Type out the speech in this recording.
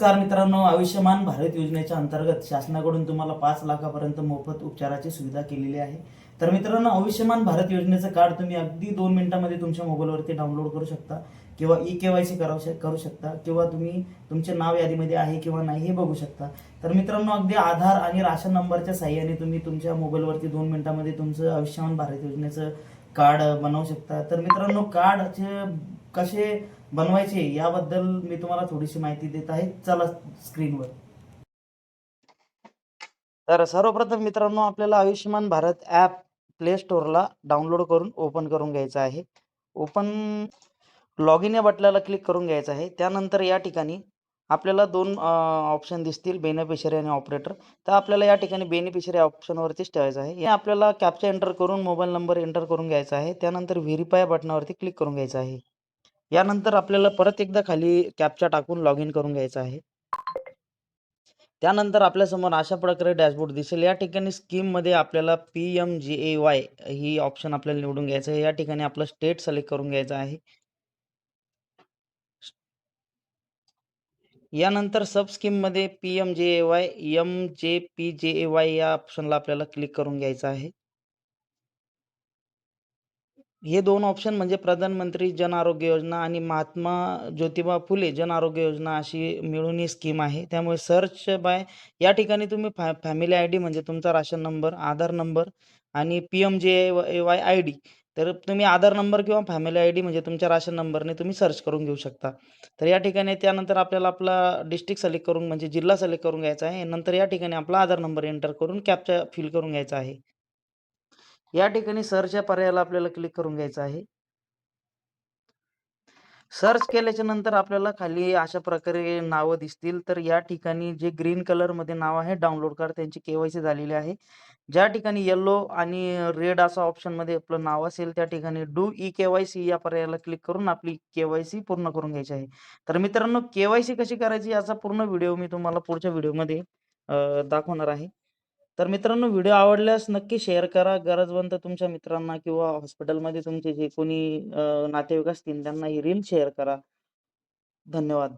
नमस्कार मित्रांनो, आयुष्यमान भारत योजनेच्या अंतर्गत शासनाकडून तुम्हाला 5 लाखापर्यंत मोफत उपचाराची सुविधा केलेली आहे. तर मित्रांनो, आयुष्यमान भारत योजनेचं कार्ड तुम्ही अगदी 2 मिनिटांमध्ये तुमच्या मोबाईलवरती डाउनलोड करू शकता किंवा ई-केवायसी करू शकता किंवा तुम्ही तुमचे नाव यादीमध्ये आहे किंवा नाही हे बघू शकता. तर मित्रांनो, अगदी आधार आणि राशन नंबरच्या साहाय्याने तुम्ही तुमच्या मोबाईलवरती 2 मिनिटांमध्ये तुमचं आयुष्यमान भारत योजनेचं कार्ड बनवू शकता. तर मित्रांनो, कार्डचे कसे बनवायचे याबद्दल मी तुम्हाला थोडीशी माहिती देत आहे. चला स्क्रीनवर. तर सर्वप्रथम मित्रांनो, आपल्याला आयुष्यमान भारत ॲप प्ले स्टोअरला डाउनलोड करून ओपन करून घ्यायचं आहे. लॉग इन या बटनाला क्लिक करून घ्यायचं आहे. त्यानंतर या ठिकाणी आपल्याला 2 ऑप्शन दिसतील, बेनिफिशरी आणि ऑपरेटर. तर आपल्याला या ठिकाणी बेनिफिशरी ऑप्शनवरतीच ठेवायचं आहे. हे आपल्याला कॅप्चा एंटर करून मोबाईल नंबर एंटर करून घ्यायचा आहे. त्यानंतर व्हेरिफाय बटनावरती क्लिक करून घ्यायचं आहे. यानंतर आपल्याला परत एकदा खाली कॅप्चा टाकून लॉग इन करून घ्यायचं आहे. त्यानंतर आपल्यासमोर अशा प्रकारे डॅशबोर्ड दिसेल. या ठिकाणी स्कीममध्ये आपल्याला PMJAY ही ऑप्शन आपल्याला निवडून घ्यायचं आहे. या ठिकाणी आपलं स्टेट सिलेक्ट करून घ्यायचं आहे. यानंतर सब स्कीममध्ये PMJAY, MJPJAY या ऑप्शनला आपल्याला क्लिक करून घ्यायचं आहे. हे 2 ऑप्शन म्हणजे प्रधानमंत्री जन आरोग्य योजना आणि महात्मा ज्योतिबा फुले जन आरोग्य योजना अशी मिळून ही स्कीम आहे. त्यामुळे सर्च बाय या ठिकाणी तुम्ही फॅमिली आयडी म्हणजे तुमचा राशन नंबर, आधार नंबर आणि PMJAY आयडी. तर तुम्ही आधार नंबर किंवा फॅमिली आयडी म्हणजे तुमच्या राशन नंबरने तुम्ही सर्च करून घेऊ शकता. तर या ठिकाणी त्यानंतर आपल्याला आपला डिस्ट्रिक्ट सिलेक्ट करून म्हणजे जिल्हा सिलेक्ट करून घ्यायचा आहे. नंतर या ठिकाणी आपला आधार नंबर एंटर करून कॅप्चा फिल करून घ्यायचा आहे. या ठिकाणी सर्च या पर्यायाला आपल्याला क्लिक करून घ्यायचं आहे. सर्च केल्याच्या नंतर आपल्याला खाली अशा प्रकारे नावं दिसतील. तर या ठिकाणी जे ग्रीन कलरमध्ये नाव आहे डाउनलोड कार्ड त्यांची के-वाय-सी झालेली आहे. ज्या ठिकाणी येलो आणि रेड असा ऑप्शनमध्ये आपलं नाव असेल त्या ठिकाणी डू ई-के-वाय-सी या पर्यायाला क्लिक करून आपली के-वाय-सी पूर्ण करून घ्यायची आहे. तर मित्रांनो, के-वाय-सी कशी करायची याचा पूर्ण व्हिडिओ मी तुम्हाला पुढच्या व्हिडिओमध्ये दाखवणार आहे. तर मित्रांनो, व्हिडिओ आवडल्यास नक्की शेअर करा. गरजवंत तुमच्या मित्रांना किंवा हॉस्पिटलमध्ये तुमचे जे कोणी नातेवाईक असतील त्यांना ही रील शेअर करा. धन्यवाद.